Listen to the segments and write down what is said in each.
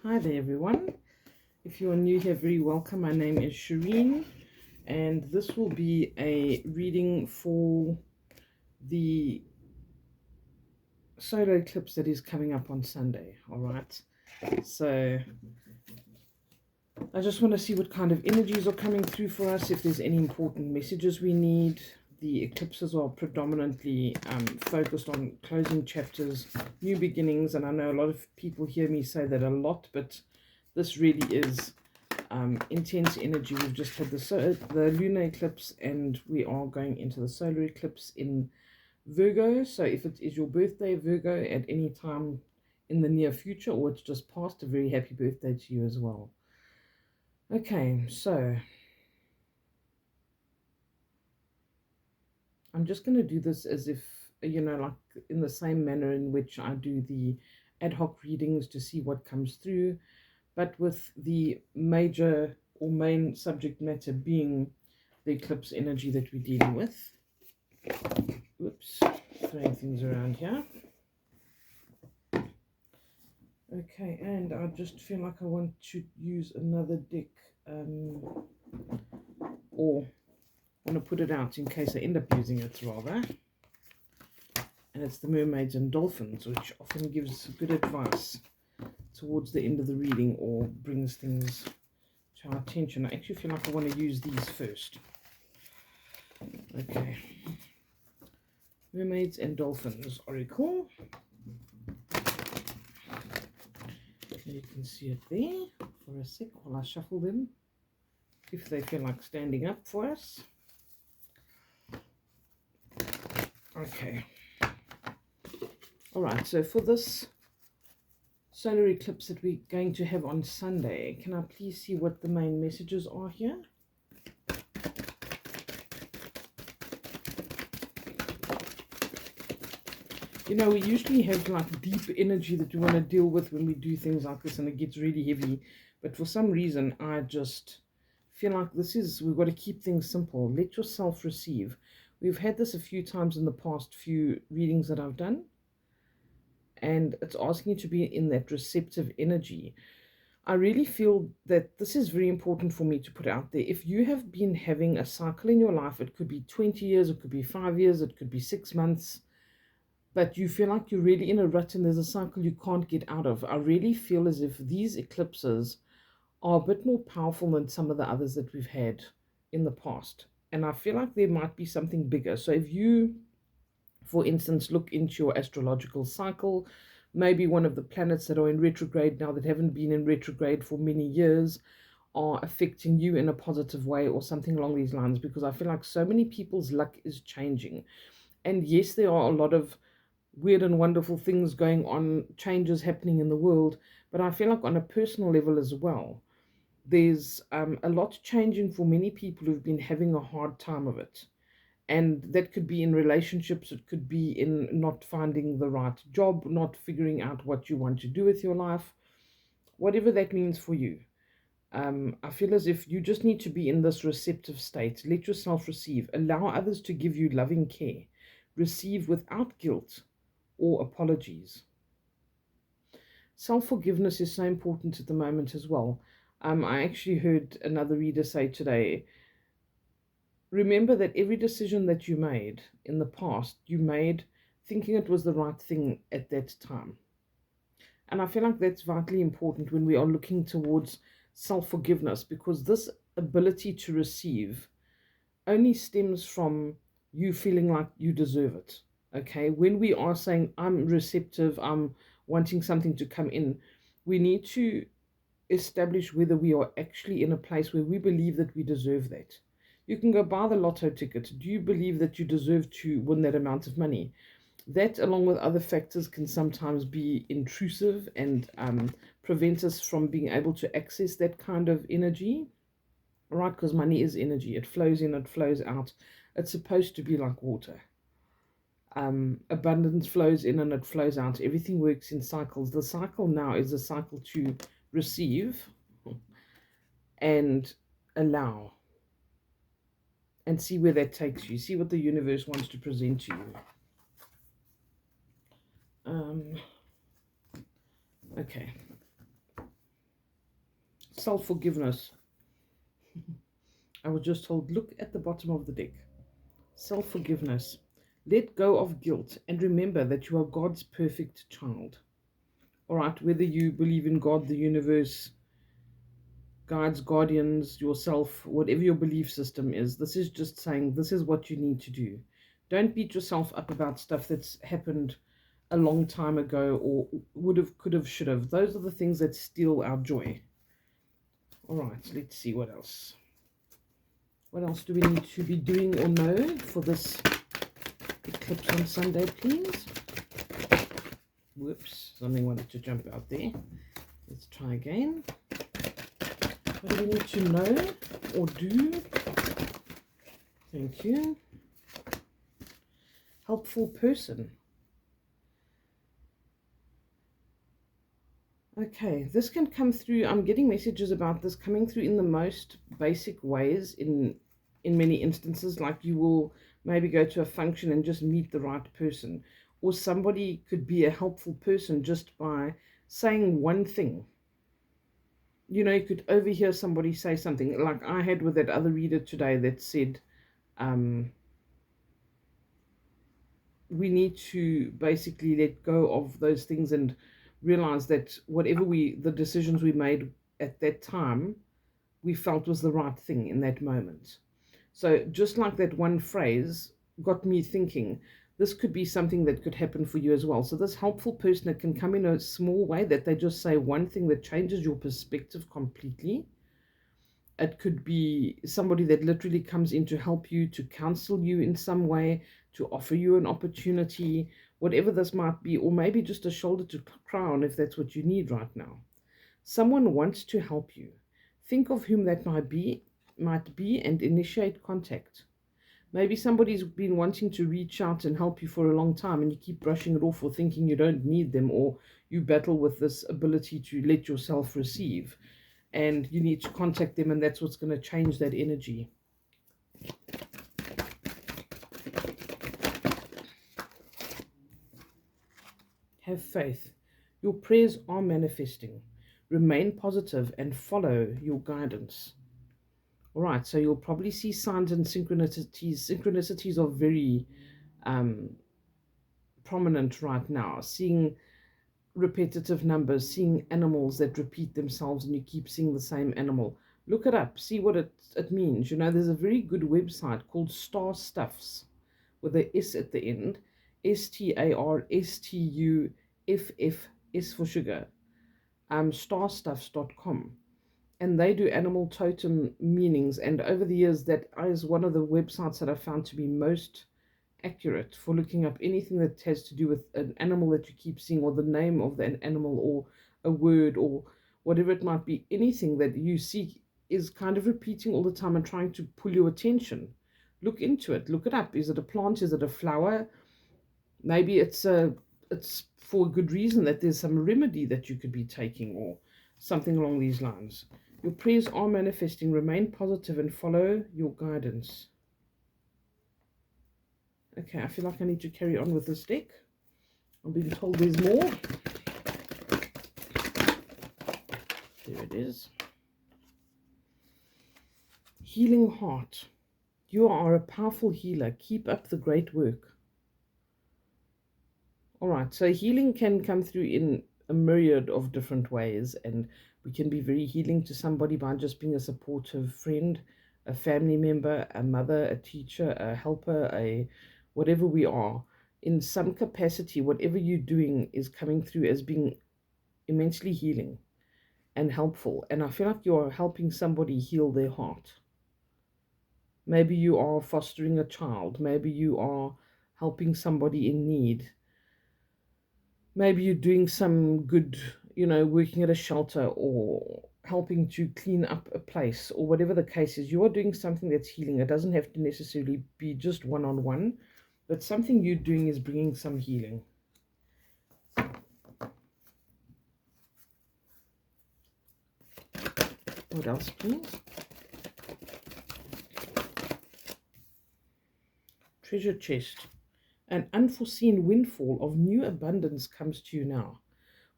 Hi there everyone. If you are new here, very welcome. My name is Shereen and this will be a reading for the solar eclipse that is coming up on Sunday. Alright, so I just want to see what kind of energies are coming through for us, if there's any important messages we need. The eclipses are predominantly focused on closing chapters, new beginnings, and I know a lot of people hear me say that a lot, but this really is intense energy. We've just had the lunar eclipse and we are going into the solar eclipse in Virgo. So if it is your birthday, Virgo, at any time in the near future or it's just past, a very happy birthday to you as well. Okay, so I'm just going to do this as if, like in the same manner in which I do the ad hoc readings to see what comes through, but with the major or main subject matter being the eclipse energy that we're dealing with. Oops, throwing things around here. Okay, and I just feel like I want to use another deck, or want to put it out in case I end up using it rather. And it's the mermaids and dolphins, which often gives good advice towards the end of the reading or brings things to our attention. I actually feel like I want to use these first. Okay. Mermaids and Dolphins Oracle. You can see it there for a sec while I shuffle them, if they feel like standing up for us. Okay. Alright, so for this solar eclipse that we're going to have on Sunday, can I please see what the main messages are here? We usually have like deep energy that we want to deal with when we do things like this, and it gets really heavy. But for some reason, I just feel like we've got to keep things simple. Let yourself receive. We've had this a few times in the past few readings that I've done, and it's asking you to be in that receptive energy. I really feel that this is very important for me to put out there. If you have been having a cycle in your life, it could be 20 years, it could be 5 years, it could be 6 months, but you feel like you're really in a rut and there's a cycle you can't get out of. I really feel as if these eclipses are a bit more powerful than some of the others that we've had in the past. And I feel like there might be something bigger. So if you, for instance, look into your astrological cycle, maybe one of the planets that are in retrograde now that haven't been in retrograde for many years are affecting you in a positive way or something along these lines, because I feel like so many people's luck is changing. And yes, there are a lot of weird and wonderful things going on, changes happening in the world, but I feel like on a personal level as well, there's a lot changing for many people who've been having a hard time of it. And that could be in relationships, it could be in not finding the right job, not figuring out what you want to do with your life, whatever that means for you. I feel as if you just need to be in this receptive state. Let yourself receive. Allow others to give you loving care. Receive without guilt or apologies. Self-forgiveness is so important at the moment as well. I actually heard another reader say today, remember that every decision that you made in the past, you made thinking it was the right thing at that time. And I feel like that's vitally important when we are looking towards self-forgiveness, because this ability to receive only stems from you feeling like you deserve it. Okay, when we are saying I'm receptive, I'm wanting something to come in, we need to establish whether we are actually in a place where we believe that we deserve that. You can go buy the lotto ticket. Do you believe that you deserve to win that amount of money? That, along with other factors, can sometimes be intrusive and prevent us from being able to access that kind of energy, right? Because money is energy. It flows in, it flows out. It's supposed to be like water. Abundance flows in and it flows out. Everything works in cycles. The cycle now is a cycle to receive and allow, and see where that takes you. See what the universe wants to present to you. Okay. Self-forgiveness. I was just told, look at the bottom of the deck. Self-forgiveness. Let go of guilt and remember that you are God's perfect child. All right, whether you believe in God, the universe, guides, guardians, yourself, whatever your belief system is, this is just saying this is what you need to do. Don't beat yourself up about stuff that's happened a long time ago or would have, could have, should have. Those are the things that steal our joy. All right, let's see what else. What else do we need to be doing or know for this eclipse on Sunday, please? Whoops, something wanted to jump out there. Let's try again. What do we need to know or do? Thank you. Helpful person. Okay, this can come through. I'm getting messages about this coming through in the most basic ways in many instances. Like you will maybe go to a function and just meet the right person. Or somebody could be a helpful person just by saying one thing. You know, you could overhear somebody say something like I had with that other reader today that said, we need to basically let go of those things and realize that whatever the decisions we made at that time, we felt was the right thing in that moment. So just like that one phrase got me thinking, this could be something that could happen for you as well. So this helpful person, it can come in a small way that they just say one thing that changes your perspective completely. It could be somebody that literally comes in to help you, to counsel you in some way, to offer you an opportunity, whatever this might be, or maybe just a shoulder to cry on if that's what you need right now. Someone wants to help you. Think of whom that might be, and initiate contact. Maybe somebody's been wanting to reach out and help you for a long time and you keep brushing it off or thinking you don't need them, or you battle with this ability to let yourself receive and you need to contact them, and that's what's going to change that energy. Have faith. Your prayers are manifesting. Remain positive and follow your guidance. All right, so you'll probably see signs and synchronicities. Synchronicities are very prominent right now. Seeing repetitive numbers, seeing animals that repeat themselves and you keep seeing the same animal. Look it up, see what it means. You know, there's a very good website called Star Stuffs with a S at the end. StarStuffs for sugar. Starstuffs.com. And they do animal totem meanings. And over the years, that is one of the websites that I found to be most accurate for looking up anything that has to do with an animal that you keep seeing, or the name of an animal, or a word, or whatever it might be. Anything that you see is kind of repeating all the time and trying to pull your attention. Look into it, look it up. Is it a plant? Is it a flower? Maybe it's for a good reason, that there's some remedy that you could be taking or something along these lines. Your prayers are manifesting. Remain positive and follow your guidance. Okay, I feel like I need to carry on with this deck. I'm being told there's more. There it is. Healing heart. You are a powerful healer. Keep up the great work. All right, so healing can come through in a myriad of different ways, and we can be very healing to somebody by just being a supportive friend, a family member, a mother, a teacher, a helper, whatever we are. In some capacity, whatever you're doing is coming through as being immensely healing and helpful. And I feel like you're helping somebody heal their heart. Maybe you are fostering a child. Maybe you are helping somebody in need. Maybe you're doing some good, you know, working at a shelter or helping to clean up a place, or whatever the case is. You are doing something that's healing. It doesn't have to necessarily be just one-on-one, but something you're doing is bringing some healing. What else, please? Treasure chest. An unforeseen windfall of new abundance comes to you now.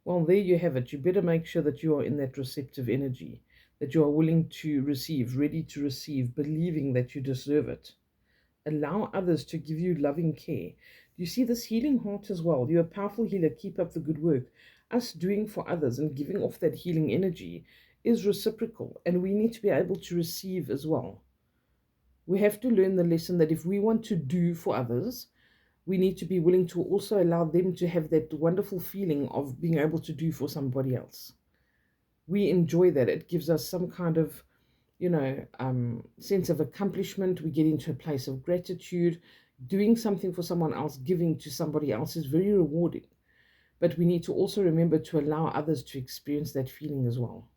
Well, there you have it. You better make sure that you are in that receptive energy, that you are willing to receive, ready to receive, believing that you deserve it. Allow others to give you loving care. You see this healing heart as well. You're a powerful healer. Keep up the good work. Us doing for others and giving off that healing energy is reciprocal, and we need to be able to receive as well. We have to learn the lesson that if we want to do for others, we need to be willing to also allow them to have that wonderful feeling of being able to do for somebody else. We enjoy that. It gives us some kind of, sense of accomplishment. We get into a place of gratitude. Doing something for someone else, giving to somebody else is very rewarding. But we need to also remember to allow others to experience that feeling as well.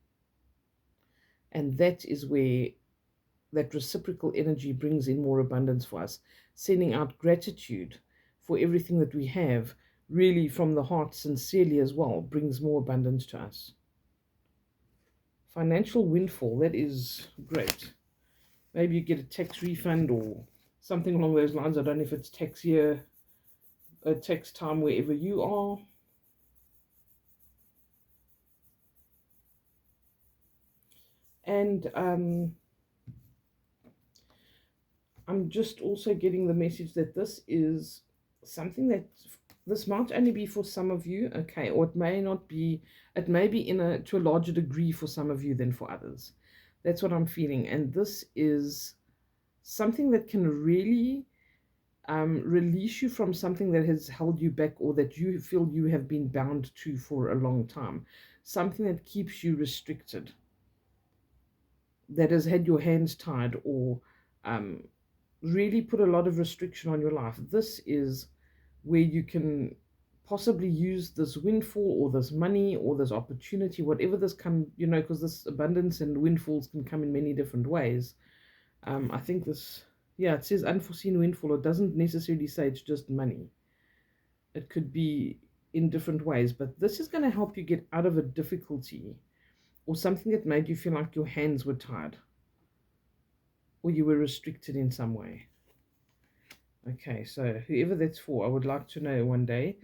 And that is where that reciprocal energy brings in more abundance for us. Sending out gratitude for everything that we have, really from the heart, sincerely as well, brings more abundance to us. Financial windfall, that is great. Maybe you get a tax refund or something along those lines. I don't know if it's tax year, tax time wherever you are. And I'm just also getting the message that this is something that this might only be for some of you, okay, or it may not be. It may be to a larger degree for some of you than for others. That's what I'm feeling, and this is something that can really release you from something that has held you back, or that you feel you have been bound to for a long time. Something that keeps you restricted, that has had your hands tied, or really put a lot of restriction on your life. This is where you can possibly use this windfall or this money or this opportunity, whatever this come, because this abundance and windfalls can come in many different ways. I think this, yeah, it says unforeseen windfall. It doesn't necessarily say it's just money. It could be in different ways, but this is going to help you get out of a difficulty or something that made you feel like your hands were tied or you were restricted in some way. Okay, so whoever that's for, I would like to know one day.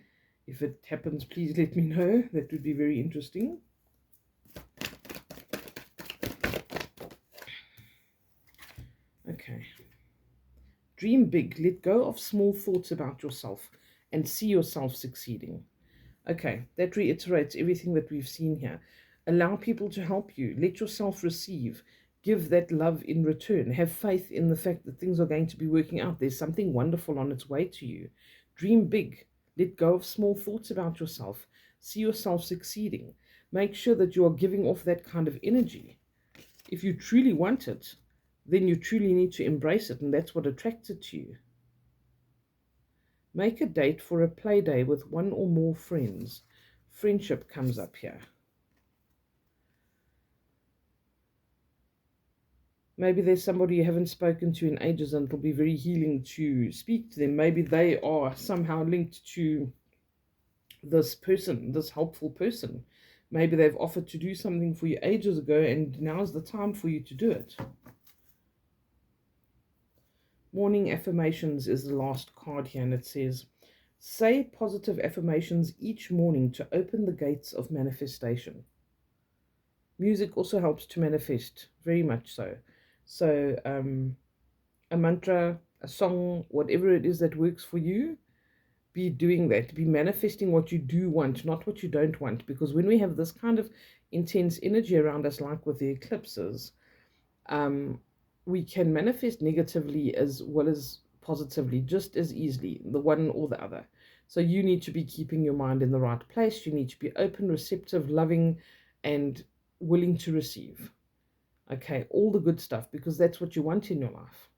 If it happens, please let me know. That would be very interesting. Okay. Dream big. Let go of small thoughts about yourself and see yourself succeeding. Okay, that reiterates everything that we've seen here. Allow people to help you. Let yourself receive. Give that love in return. Have faith in the fact that things are going to be working out. There's something wonderful on its way to you. Dream big. Let go of small thoughts about yourself. See yourself succeeding. Make sure that you are giving off that kind of energy. If you truly want it, then you truly need to embrace it, and that's what attracts it to you. Make a date for a play day with one or more friends. Friendship comes up here. Maybe there's somebody you haven't spoken to in ages and it'll be very healing to speak to them. Maybe they are somehow linked to this person, this helpful person. Maybe they've offered to do something for you ages ago and now's the time for you to do it. Morning affirmations is the last card here, and it says, say positive affirmations each morning to open the gates of manifestation. Music also helps to manifest, very much so. So a mantra, a song, whatever it is that works for you, be doing that. Be manifesting what you do want, not what you don't want. Because when we have this kind of intense energy around us, like with the eclipses, we can manifest negatively as well as positively, just as easily, the one or the other. So you need to be keeping your mind in the right place. You need to be open, receptive, loving, and willing to receive. Okay, all the good stuff, because that's what you want in your life.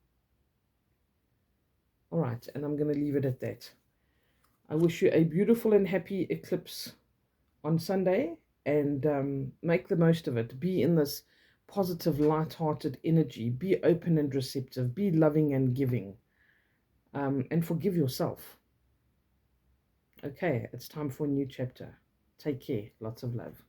All right, and I'm going to leave it at that. I wish you a beautiful and happy eclipse on Sunday, and make the most of it. Be in this positive, light-hearted energy. Be open and receptive. Be loving and giving. And forgive yourself. Okay, it's time for a new chapter. Take care. Lots of love.